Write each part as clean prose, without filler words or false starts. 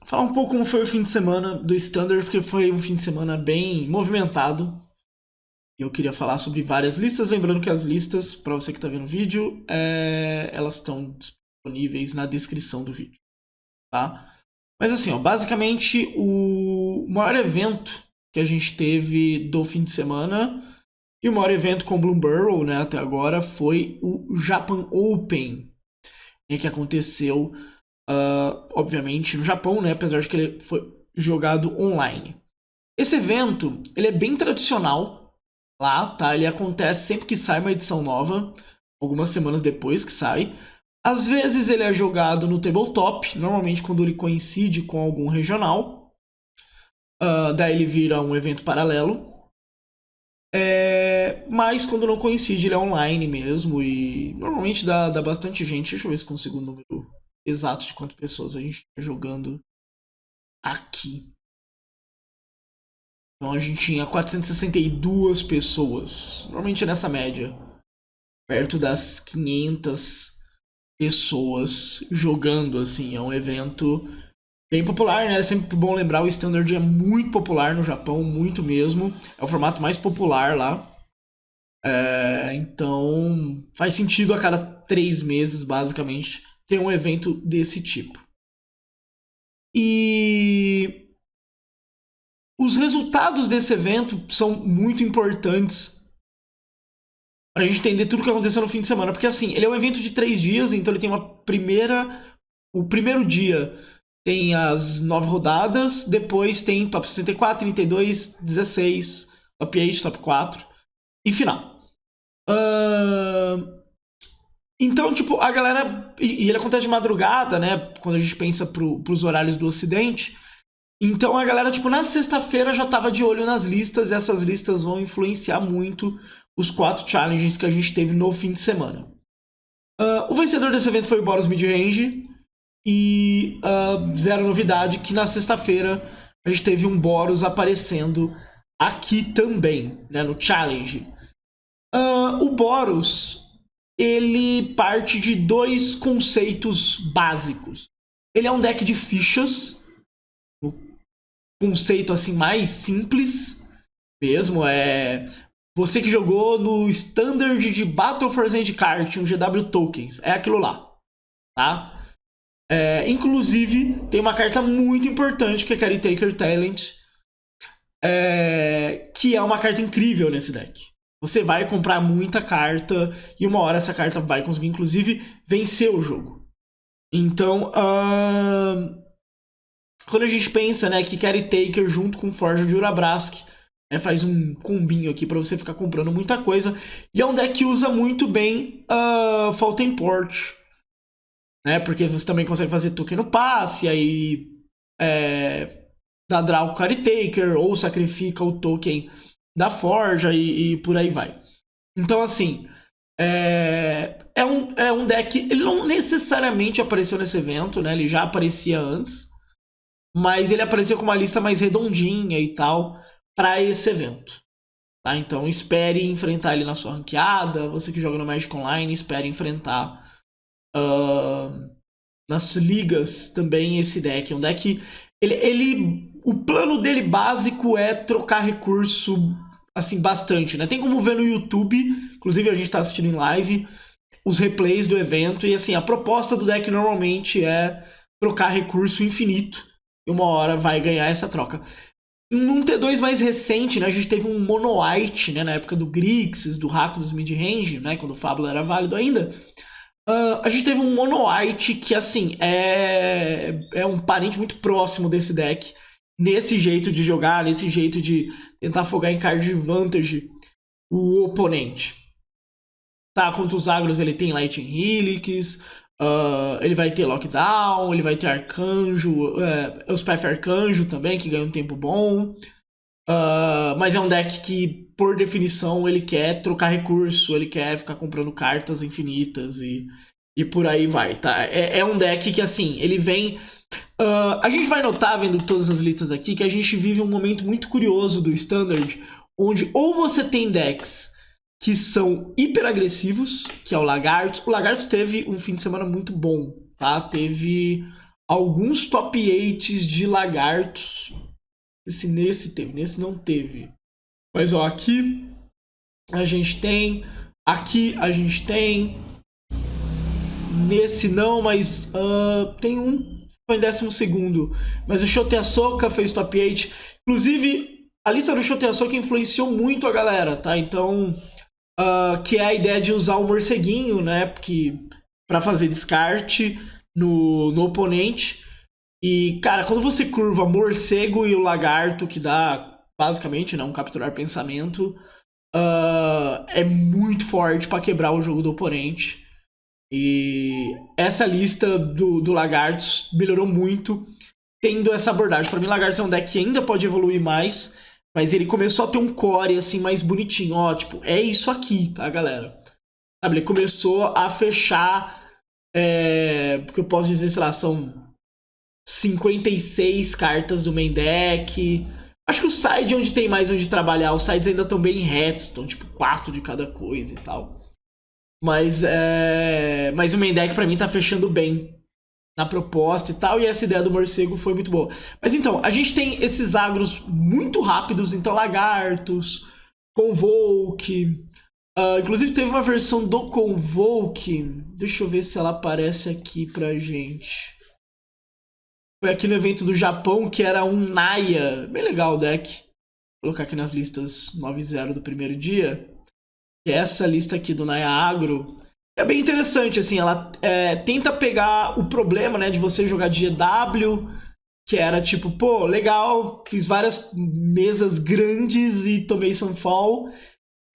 falar um pouco como foi o fim de semana do Standard, porque foi um fim de semana bem movimentado. Eu queria falar sobre várias listas, lembrando que as listas, para você que está vendo o vídeo, elas estão disponíveis na descrição do vídeo, tá? Mas assim, ó, basicamente o maior evento que a gente teve do fim de semana e o maior evento com Bloom Burrow, né, até agora, foi o Japan Open, que aconteceu, obviamente, no Japão, né, apesar de que ele foi jogado online. Esse evento, ele é bem tradicional lá, tá? Ele acontece sempre que sai uma edição nova, algumas semanas depois que sai. Às vezes ele é jogado no tabletop, normalmente quando ele coincide com algum regional. Daí ele vira um evento paralelo. Mas quando não coincide, ele é online mesmo. E normalmente dá bastante gente. Deixa eu ver se consigo o número exato de quantas pessoas a gente está jogando aqui. Então a gente tinha 462 pessoas. Normalmente é nessa média. Perto das 500 pessoas jogando, assim. É um evento bem popular, né? É sempre bom lembrar, o Standard é muito popular no Japão, muito mesmo. É o formato mais popular lá. Então faz sentido a cada 3 meses, basicamente, ter um evento desse tipo. E os resultados desse evento são muito importantes pra gente entender tudo o que aconteceu no fim de semana. Porque assim, ele é um evento de 3 dias, então ele tem uma primeira... O primeiro dia tem as 9 rodadas, depois tem top 64, 32, 16, top 8, top 4 e final. Então, tipo, a galera... E ele acontece de madrugada, né? Quando a gente pensa pros horários do ocidente. Então a galera, tipo, na sexta-feira já tava de olho nas listas, e essas listas vão influenciar muito os 4 challenges que a gente teve no fim de semana. O vencedor desse evento foi o Boros Midrange, e zero novidade que na sexta-feira a gente teve um Boros aparecendo aqui também, né, no challenge. O Boros, ele parte de 2 conceitos básicos. Ele é um deck de fichas, conceito assim mais simples mesmo, você que jogou no Standard de Battle for Zendikar, um GW Tokens, é aquilo lá, tá? Inclusive, tem uma carta muito importante que é Caretaker Talent, que é uma carta incrível nesse deck. Você vai comprar muita carta e uma hora essa carta vai conseguir, inclusive, vencer o jogo. Então, quando a gente pensa, né, que Caretaker junto com Forja de Urabrask, né, faz um combinho aqui pra você ficar comprando muita coisa. E é um deck que usa muito bem Falta Import, né, porque você também consegue fazer token no passe, aí dá draw com Caretaker, ou sacrifica o token da Forja e por aí vai. Então, assim, é um deck... Ele não necessariamente apareceu nesse evento, né, ele já aparecia antes, mas ele apareceu com uma lista mais redondinha e tal para esse evento. Tá? Então espere enfrentar ele na sua ranqueada. Você que joga no Magic Online, espere enfrentar nas ligas também esse deck. É um deck... o plano dele básico é trocar recurso assim, bastante, né? Tem como ver no YouTube, inclusive a gente tá assistindo em live, os replays do evento. E assim, a proposta do deck normalmente é trocar recurso infinito. E uma hora vai ganhar essa troca. Num T2 mais recente, né, a gente teve um Mono White, né, na época do Grixis, do Rakdos Midrange, né, quando o Fábula era válido ainda. A gente teve um Mono White que, assim, é um parente muito próximo desse deck. Nesse jeito de jogar, nesse jeito de tentar afogar em card de vantage o oponente. Tá, contra os agros ele tem Lightning Helix, ele vai ter Lockdown, ele vai ter Arcanjo, Elspeth Arcanjo também, que ganha um tempo bom. Mas é um deck que, por definição, ele quer trocar recurso, ele quer ficar comprando cartas infinitas e por aí vai, tá? É um deck que, assim, ele vem... a gente vai notar, vendo todas as listas aqui, que a gente vive um momento muito curioso do Standard, onde ou você tem decks que são hiper agressivos, que é o Lagartos. O Lagartos teve um fim de semana muito bom, tá? Teve alguns top 8s de lagartos. Nesse teve, nesse não teve. Mas ó, aqui a gente tem, aqui a gente tem, nesse não, mas tem um, foi em 12º, mas o Shoten Asoka fez top 8. Inclusive, a lista do Shoten Asoka influenciou muito a galera, tá? Então, que é a ideia de usar o morceguinho, né, pra fazer descarte no oponente. E, cara, quando você curva morcego e o lagarto, que dá, basicamente, né, um capturar pensamento, é muito forte pra quebrar o jogo do oponente. E essa lista do Lagartos melhorou muito tendo essa abordagem. Pra mim, Lagartos é um deck que ainda pode evoluir mais, mas ele começou a ter um core, assim, mais bonitinho. Ó, tipo, é isso aqui, tá, galera? Sabe, ele começou a fechar, porque eu posso dizer, sei lá, são 56 cartas do main deck. Acho que o side é onde tem mais onde trabalhar. Os sides ainda estão bem retos, estão tipo 4 de cada coisa e tal. Mas o main deck pra mim tá fechando bem na proposta e tal. E essa ideia do morcego foi muito boa. Mas então, a gente tem esses agros muito rápidos. Então, lagartos, Convoke. Inclusive teve uma versão do Convoke. Deixa eu ver se ela aparece aqui pra gente. Foi aqui no evento do Japão, que era um Naya. Bem legal o deck. Vou colocar aqui nas listas 9-0 do primeiro dia. Que é essa lista aqui do Naya Agro. É bem interessante, assim. Ela tenta pegar o problema, né, de você jogar de GW, que era tipo, pô, legal, fiz várias mesas grandes e tomei Sunfall.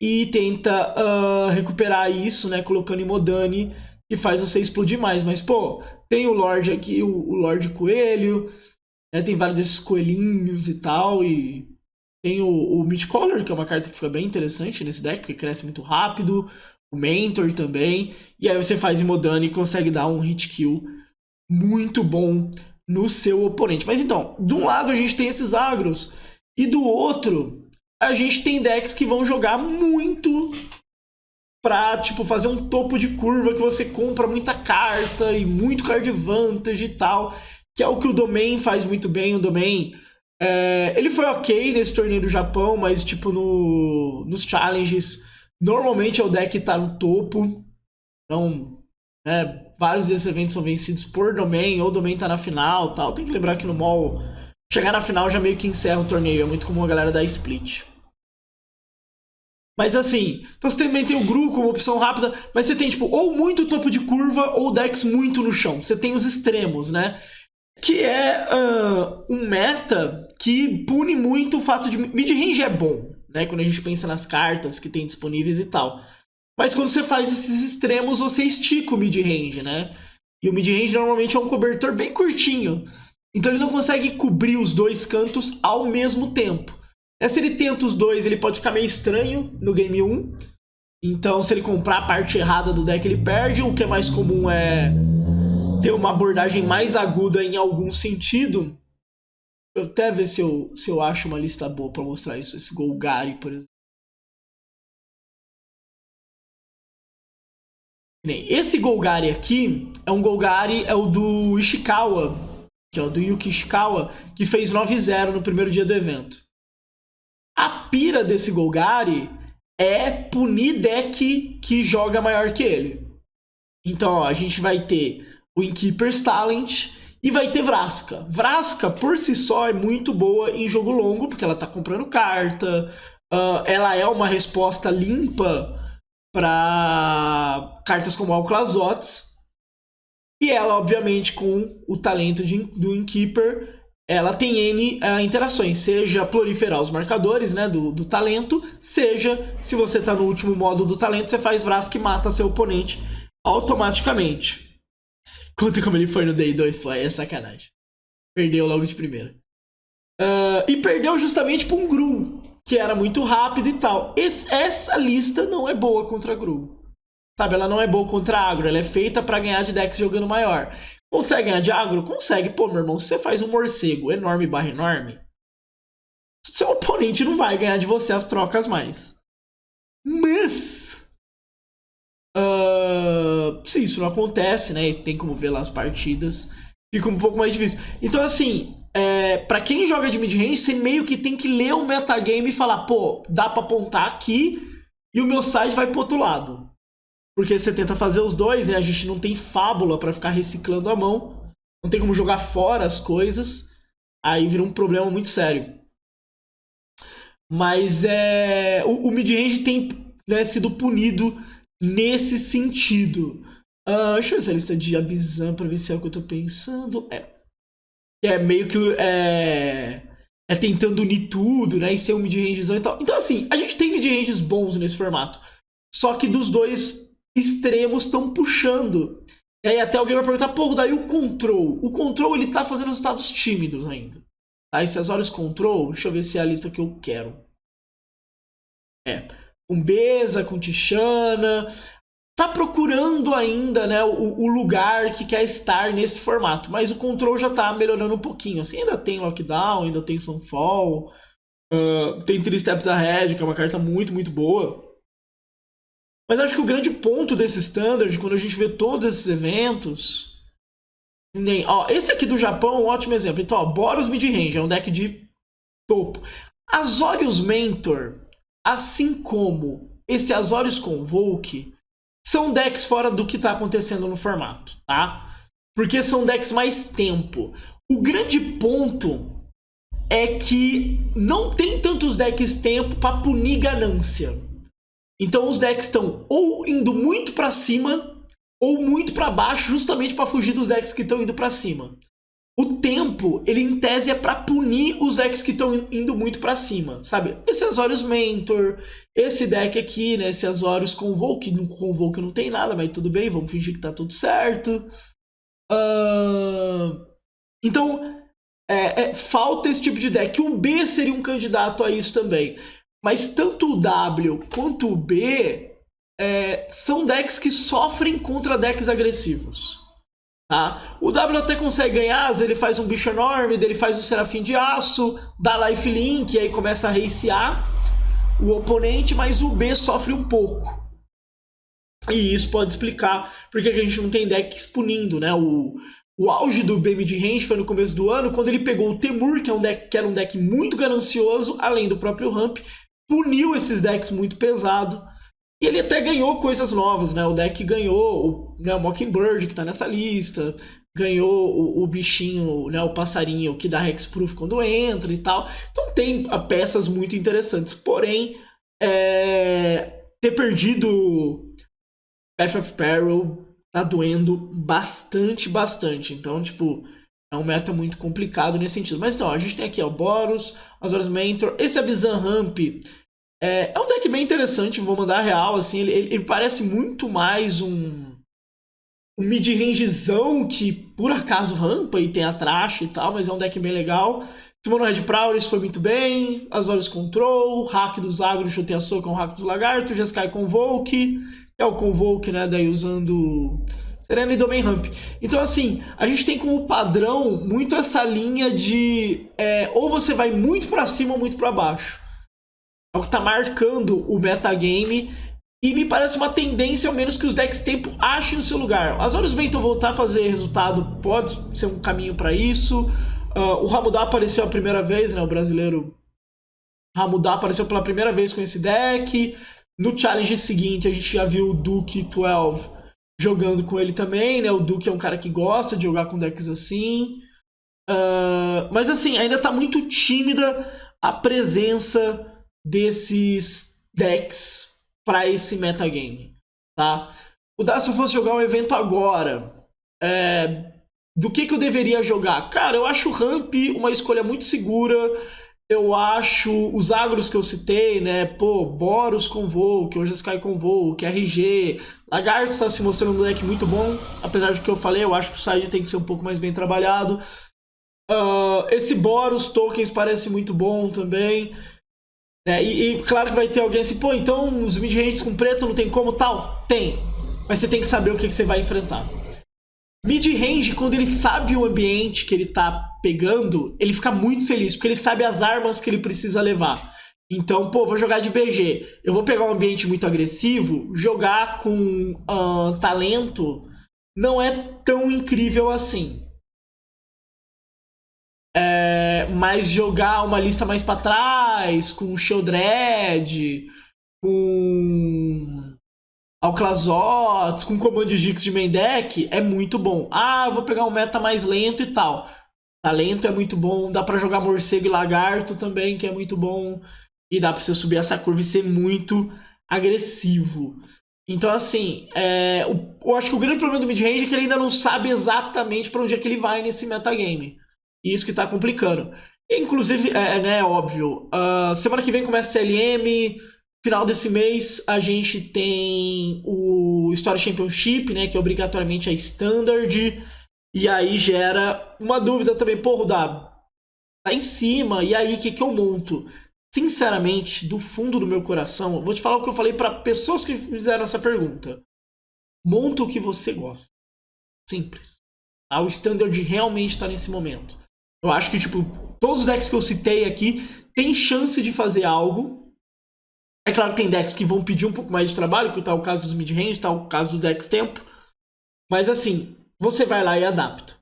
E tenta recuperar isso, né, colocando em Modani, que faz você explodir mais. Mas, pô, tem o Lorde aqui, o Lorde Coelho, né, tem vários desses coelhinhos e tal, e tem o Midcaller, que é uma carta que fica bem interessante nesse deck, porque cresce muito rápido, o Mentor também, e aí você faz Imodani e consegue dar um hit kill muito bom no seu oponente. Mas então, de um lado a gente tem esses agros, e do outro a gente tem decks que vão jogar muito pra, tipo, fazer um topo de curva que você compra muita carta e muito card advantage e tal, que é o que o Domain faz muito bem. O Domain, ele foi ok nesse torneio do Japão, mas, tipo, nos challenges, normalmente é o deck que tá no topo. Então, vários desses eventos são vencidos por Domain, ou o Domain tá na final e tal. Tem que lembrar que no mall, chegar na final já meio que encerra o torneio. É muito comum a galera dar split. Mas assim, então você também tem o Gru como opção rápida, mas você tem, tipo, ou muito topo de curva, ou decks muito no chão. Você tem os extremos, né? Que é um meta que pune muito o fato de... Mid-range é bom, né? Quando a gente pensa nas cartas que tem disponíveis e tal. Mas quando você faz esses extremos, você estica o mid-range, né? E o mid-range normalmente é um cobertor bem curtinho. Então ele não consegue cobrir os dois cantos ao mesmo tempo. Se ele tenta os dois, ele pode ficar meio estranho no game 1. Então, se ele comprar a parte errada do deck, ele perde. O que é mais comum é ter uma abordagem mais aguda em algum sentido. Eu até ver se eu acho uma lista boa pra mostrar isso. Esse Golgari, por exemplo. Esse Golgari aqui é um Golgari, é o do Ishikawa, que é o do Yuki Ishikawa, que fez 9-0 no primeiro dia do evento. A pira desse Golgari é punir deck que joga maior que ele. Então, ó, a gente vai ter o Innkeeper's Talent e vai ter Vraska. Vraska, por si só, é muito boa em jogo longo, porque ela tá comprando carta, ela é uma resposta limpa para cartas como Alclazotes, e ela, obviamente, com o talento do Innkeeper, ela tem N interações, seja proliferar os marcadores, né, do talento, seja, se você tá no último modo do talento, você faz Vraska e mata seu oponente automaticamente. Conta como ele foi no Day 2, pô, é sacanagem. Perdeu logo de primeira. E perdeu justamente pra um Gru, que era muito rápido e tal. Essa lista não é boa contra Gru. Sabe, ela não é boa contra agro, ela é feita pra ganhar de decks jogando maior. Consegue ganhar de agro? Consegue. Pô, meu irmão, se você faz um morcego enorme barra enorme, seu oponente não vai ganhar de você as trocas mais. Mas... se isso não acontece, né, e tem como ver lá as partidas, fica um pouco mais difícil. Então, assim, pra quem joga de mid-range, você meio que tem que ler o metagame e falar, pô, dá pra apontar aqui e o meu side vai pro outro lado. Porque você tenta fazer os dois e a gente não tem fábula pra ficar reciclando a mão. Não tem como jogar fora as coisas. Aí vira um problema muito sério. Mas o mid-range tem, né, sido punido nesse sentido. Deixa eu ver essa lista de Abzan pra ver se é o que eu tô pensando. Meio que tentando unir tudo, né? E ser um mid-rangezão e tal. Então, assim, a gente tem mid-ranges bons nesse formato. Só que dos dois extremos estão puxando. E aí até alguém vai perguntar, pô, daí o Control. O Control, ele tá fazendo resultados tímidos ainda. Tá? Esse Azorius Control, deixa eu ver se é a lista que eu quero. Com Beza, com Tishana. Tá procurando ainda, né, o lugar que quer estar nesse formato. Mas o Control já tá melhorando um pouquinho. Assim, ainda tem Lockdown, ainda tem Sunfall. Tem 3 Steps Ahead, que é uma carta muito, muito boa. Mas acho que o grande ponto desse Standard, quando a gente vê todos esses eventos... esse aqui do Japão é um ótimo exemplo. Então, Boros Midrange, é um deck de topo. Azorius Mentor, assim como esse Azorius Convoke, são decks fora do que tá acontecendo no formato, tá? Porque são decks mais tempo. O grande ponto é que não tem tantos decks tempo para punir ganância. Então os decks estão ou indo muito para cima ou muito para baixo, justamente para fugir dos decks que estão indo para cima. O tempo, ele em tese é para punir os decks que estão indo muito para cima, sabe? Esse Azorius Mentor, esse deck aqui, né? Esse Azorius Convoke, no Convoke não tem nada, mas tudo bem, vamos fingir que tá tudo certo. Então, falta esse tipo de deck. O B seria um candidato a isso também. Mas tanto o W quanto o B são decks que sofrem contra decks agressivos. Tá? O W até consegue ganhar, às vezes ele faz um bicho enorme, ele faz o Serafim de Aço, dá lifelink, e aí começa a racear o oponente, mas o B sofre um pouco. E isso pode explicar porque a gente não tem decks punindo, né? O auge do B mid-range foi no começo do ano, quando ele pegou o Temur, que era um deck muito ganancioso, além do próprio Ramp, puniu esses decks muito pesado. E ele até ganhou coisas novas, né? O deck ganhou o Mockingbird, que tá nessa lista, ganhou o bichinho, né? O passarinho que dá Hexproof quando entra e tal. Então tem peças muito interessantes. Porém, ter perdido Path of Peril tá doendo bastante. Então, tipo, é um meta muito complicado nesse sentido. Mas então, a gente tem aqui, ó, Boros, Azorius Mentor, esse Abzan Ramp. É um deck bem interessante, vou mandar a real, assim, ele parece muito mais um mid-rangezão que por acaso rampa e tem a trash e tal, mas é um deck bem legal. Simono Red Prowler foi muito bem, Azorius Control, Hack dos Agros, Chutei a Soca, um Hack dos Lagartos, Jeskai Convoke, é o Convoke, né, daí usando Serena e Domain Ramp. Então, assim, a gente tem como padrão muito essa linha de ou você vai muito pra cima ou muito pra baixo. É o que tá marcando o metagame. E me parece uma tendência, ao menos, que os decks tempo achem o seu lugar. As Azorius Mentor voltar a fazer resultado pode ser um caminho para isso. O Ramudá apareceu a primeira vez, né? O brasileiro Ramudá apareceu pela primeira vez com esse deck. No challenge seguinte, a gente já viu o Duke 12 jogando com ele também, né? O Duke é um cara que gosta de jogar com decks assim. Mas, assim, ainda tá muito tímida a presença desses decks para esse metagame, tá? Se eu fosse jogar um evento agora, do que eu deveria jogar? Cara, eu acho o Ramp uma escolha muito segura. Eu acho os agros que eu citei, né? Pô, Boros Convoke, hoje Sky Convoke, RG, Lagarto está se mostrando um deck muito bom. Apesar do que eu falei, eu acho que o side tem que ser um pouco mais bem trabalhado. Esse Boros Tokens parece muito bom também. E claro que vai ter alguém assim, pô, então os mid-ranges com preto não tem como tal? Tem, mas você tem que saber o que você vai enfrentar. Mid-range, quando ele sabe o ambiente que ele tá pegando, ele fica muito feliz, porque ele sabe as armas que ele precisa levar. Então, pô, vou jogar de BG, eu vou pegar um ambiente muito agressivo, jogar com talento não é tão incrível assim. mas jogar uma lista mais pra trás, com Sheldred, com Alclazots, com Command Gix de main deck, é muito bom. Ah, eu vou pegar um meta mais lento e tal. Talento é muito bom, dá pra jogar Morcego e Lagarto também, que é muito bom. E dá pra você subir essa curva e ser muito agressivo. Então, assim, eu acho que o grande problema do mid-range é que ele ainda não sabe exatamente pra onde é que ele vai nesse metagame. E isso que tá complicando. Inclusive, né, óbvio, semana que vem começa CLM, final desse mês a gente tem o Story Championship, né, que obrigatoriamente é Standard, e aí gera uma dúvida também, porra, tá em cima, e aí o que eu monto? Sinceramente, do fundo do meu coração, eu vou te falar o que eu falei para pessoas que fizeram essa pergunta. Monta o que você gosta. Simples. Tá? O Standard realmente tá nesse momento. Eu acho que, tipo, todos os decks que eu citei aqui tem chance de fazer algo. É claro que tem decks que vão pedir um pouco mais de trabalho, que tá o caso dos mid-range, tá o caso do Dex Tempo. Mas assim, você vai lá e adapta.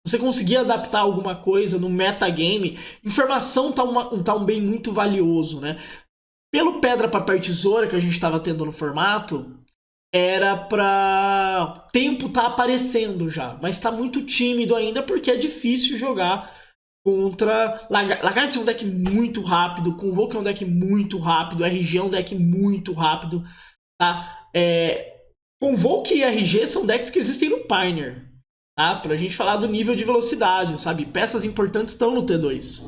Você conseguir adaptar alguma coisa no metagame, informação tá um bem muito valioso, né? Pelo pedra, papel e tesoura que a gente estava tendo no formato, era pra... Tempo tá aparecendo já, mas tá muito tímido ainda porque é difícil jogar contra... Lagarto é um deck muito rápido, Convoke é um deck muito rápido, RG é um deck muito rápido, tá? Convoke e RG são decks que existem no Pioneer. Tá? Pra gente falar do nível de velocidade, sabe? Peças importantes estão no T2.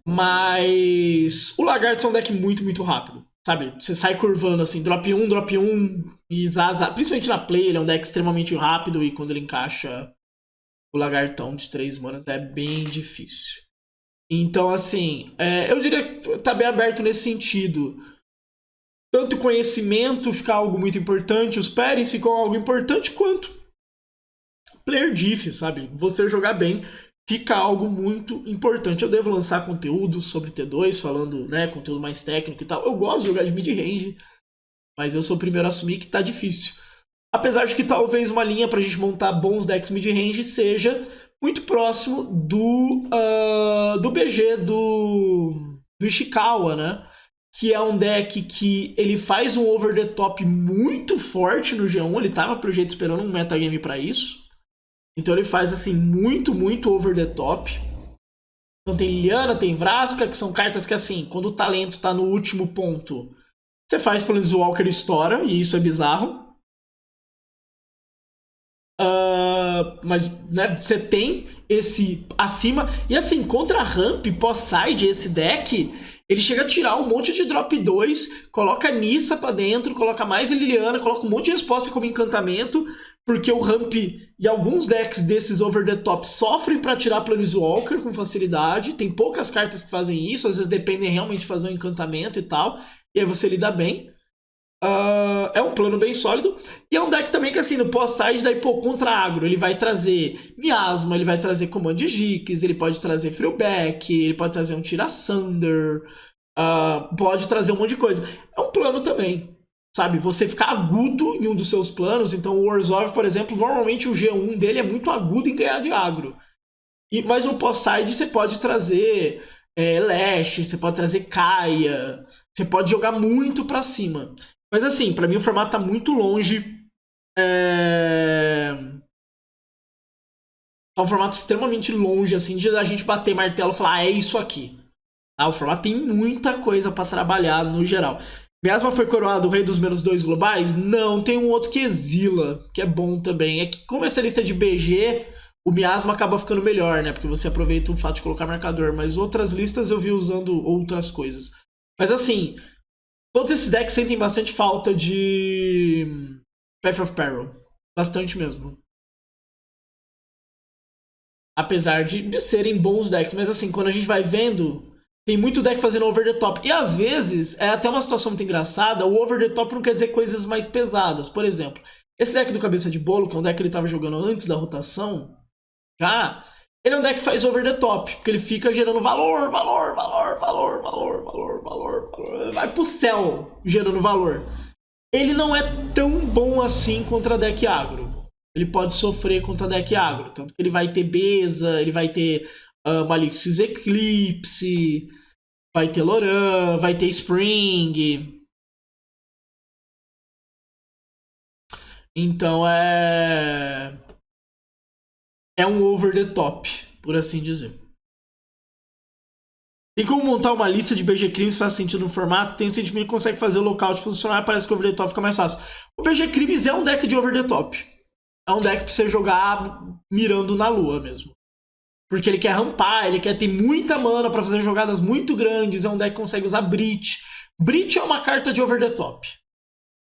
Mas o Lagarto é um deck muito, muito rápido, sabe? Você sai curvando assim, drop 1 e zaza. Principalmente na play, ele é um deck extremamente rápido e quando ele encaixa o Lagartão de 3 manas é bem difícil. Então, assim, eu diria que tá bem aberto nesse sentido. Tanto conhecimento fica algo muito importante, os pairings ficam algo importante, quanto player diff, sabe? Você jogar bem fica algo muito importante. Eu devo lançar conteúdo sobre T2, falando, né, conteúdo mais técnico e tal. Eu gosto de jogar de mid-range, mas eu sou o primeiro a assumir que tá difícil. Apesar de que talvez uma linha pra gente montar bons decks mid-range seja muito próximo do BG do Ishikawa, né? Que é um deck que ele faz um over the top muito forte no G1, ele tava pelo jeito esperando um metagame pra isso. Então ele faz assim, muito, muito over the top. Então tem Liliana, tem Vraska, que são cartas que assim, quando o talento tá no último ponto, você faz Planeswalker estoura, e isso é bizarro. Mas né, você tem esse acima. E assim, contra a ramp, pós-side, esse deck, ele chega a tirar um monte de drop 2, coloca Nissa pra dentro, coloca mais Liliana, coloca um monte de resposta como encantamento, porque o ramp e alguns decks desses over the top sofrem pra tirar Planeswalker com facilidade. Tem poucas cartas que fazem isso, às vezes dependem realmente de fazer um encantamento e tal, e aí você lida bem. É um plano bem sólido. E é um deck também que, assim, no pós-side, daí, pô, contra agro, ele vai trazer Miasma, ele vai trazer Command Gix, ele pode trazer Freelback, ele pode trazer um Tira Sunder, pode trazer um monte de coisa. É um plano também, sabe? Você ficar agudo em um dos seus planos. Então, o Orzhov, por exemplo, normalmente o G1 dele é muito agudo em ganhar de agro. Mas no pós-side você pode trazer Lash, você pode trazer Kaia, você pode jogar muito pra cima. Mas assim, pra mim o formato tá muito longe. É um formato extremamente longe, assim, de a gente bater martelo e falar, é isso aqui. O formato tem muita coisa pra trabalhar no geral. Miasma foi coroado o rei dos -2 globais? Não, tem um outro que exila, que é bom também. É que como essa lista é de BG, o Miasma acaba ficando melhor, né? Porque você aproveita o fato de colocar marcador. Mas outras listas eu vi usando outras coisas. Mas assim, todos esses decks sentem bastante falta de Path of Peril. Bastante mesmo. Apesar de serem bons decks. Mas assim, quando a gente vai vendo, tem muito deck fazendo over the top. E às vezes, é até uma situação muito engraçada, o over the top não quer dizer coisas mais pesadas. Por exemplo, esse deck do Cabeça de Bolo, que é um deck que ele estava jogando antes da rotação, já, ele é um deck que faz over the top, porque ele fica gerando valor, vai pro céu gerando valor. Ele não é tão bom assim contra deck agro. ele pode sofrer contra deck agro. Tanto que ele vai ter Beza, ele vai ter Malicious Eclipse, vai ter Loran, vai ter Spring. Então é um over the top, por assim dizer. Tem como montar uma lista de BG Crimes faz sentido no formato? Tem o sentimento que consegue fazer o lockout funcionar, parece que o over the top fica mais fácil. O BG Crimes é um deck de over the top. É um deck pra você jogar mirando na lua mesmo. Porque ele quer rampar, ele quer ter muita mana pra fazer jogadas muito grandes. É um deck que consegue usar Breach. Breach é uma carta de over the top.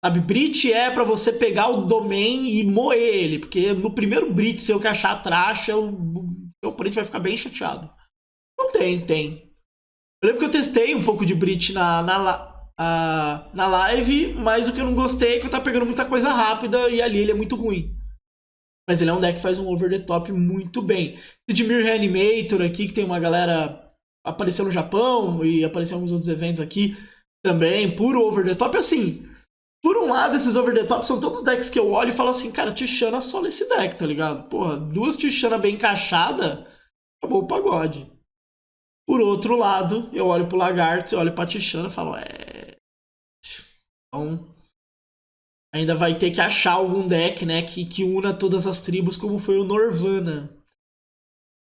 Sabe, Breach é pra você pegar o domain e moer ele. Porque no primeiro Breach, se eu que achar trash, o seu oponente vai ficar bem chateado. Não tem. Eu lembro que eu testei um pouco de Breach na live, mas o que eu não gostei é que eu tava pegando muita coisa rápida e ali ele é muito ruim. Mas ele é um deck que faz um over the top muito bem. Sidmir Reanimator aqui, que tem uma galera... Apareceu no Japão e apareceu em alguns outros eventos aqui também. Puro over the top. Assim, por um lado, esses over the top são todos decks que eu olho e falo assim, cara, Tishana só nesse deck, tá ligado? Porra, 2 Tishana bem encaixadas, acabou o pagode. Por outro lado, eu olho pro Lagarto, eu olho pra Tishana e falo, Então... ainda vai ter que achar algum deck, né, que una todas as tribos, como foi o Norvana.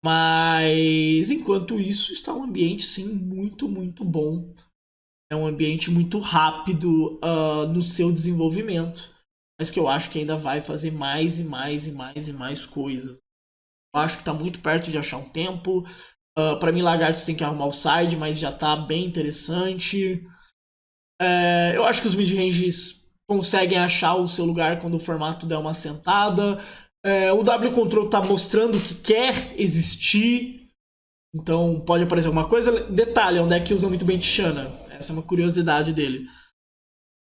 Mas, enquanto isso, está um ambiente, sim, muito, muito bom. É um ambiente muito rápido no seu desenvolvimento. Mas que eu acho que ainda vai fazer mais e mais e mais e mais coisas. Eu acho que está muito perto de achar um tempo. Para mim, Lagartos tem que arrumar o side, mas já está bem interessante. Eu acho que os mid-ranges conseguem achar o seu lugar quando o formato der uma sentada. O W-Control tá mostrando que quer existir. Então pode aparecer alguma coisa. Detalhe, é um deck que usa muito bem Tishana. Essa é uma curiosidade dele.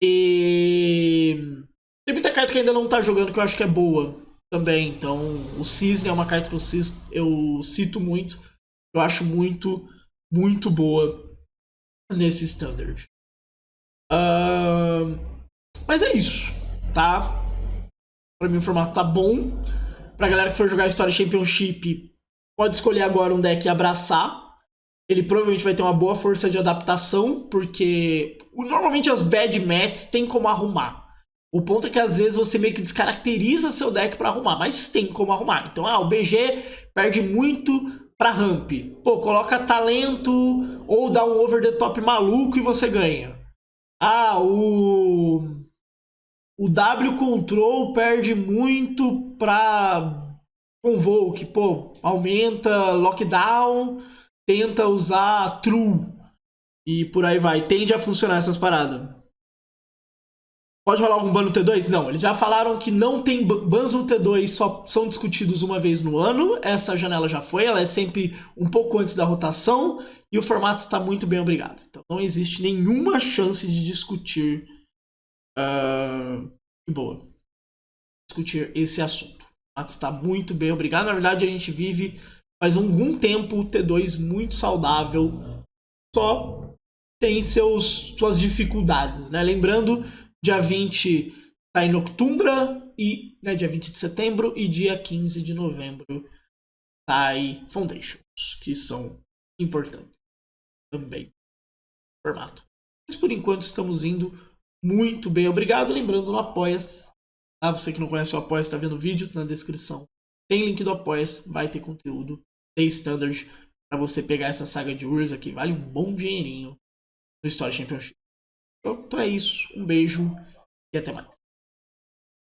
E tem muita carta que ainda não tá jogando que eu acho que é boa também. Então o Cisne é uma carta que eu cito muito. Eu acho muito, muito boa nesse Standard. Mas é isso, tá? Pra mim o formato tá bom. Pra galera que for jogar Story Championship, pode escolher agora um deck e abraçar. Ele provavelmente vai ter uma boa força de adaptação, porque normalmente as bad mats tem como arrumar. O ponto é que às vezes você meio que descaracteriza seu deck pra arrumar, mas tem como arrumar. Então, o BG perde muito pra ramp. Pô, coloca talento ou dá um over the top maluco e você ganha. O W-Control perde muito pra Convoke. Pô, aumenta Lockdown, tenta usar True. E por aí vai. Tende a funcionar essas paradas. Pode rolar algum ban no T2? Não, eles já falaram que não tem bans no T2, só são discutidos uma vez no ano. Essa janela já foi, ela é sempre um pouco antes da rotação. E o formato está muito bem obrigado. Então não existe nenhuma chance de discutir discutir esse assunto. O formato está muito bem obrigado. Na verdade, a gente vive faz algum tempo o T2 muito saudável. Só tem suas dificuldades, né? Lembrando, dia 20 sai Noctumbra, e dia 20 de setembro, e dia 15 de novembro sai Foundations, que são importantes também no formato. Mas por enquanto estamos indo muito bem. Obrigado. Lembrando, no Apoia-se. Tá? Você que não conhece o Apoia-se, está vendo o vídeo, na descrição tem link do Apoia-se, vai ter conteúdo, tem Standard para você pegar essa saga de Urza que vale um bom dinheirinho no Story Championship. Então é isso, um beijo e até mais.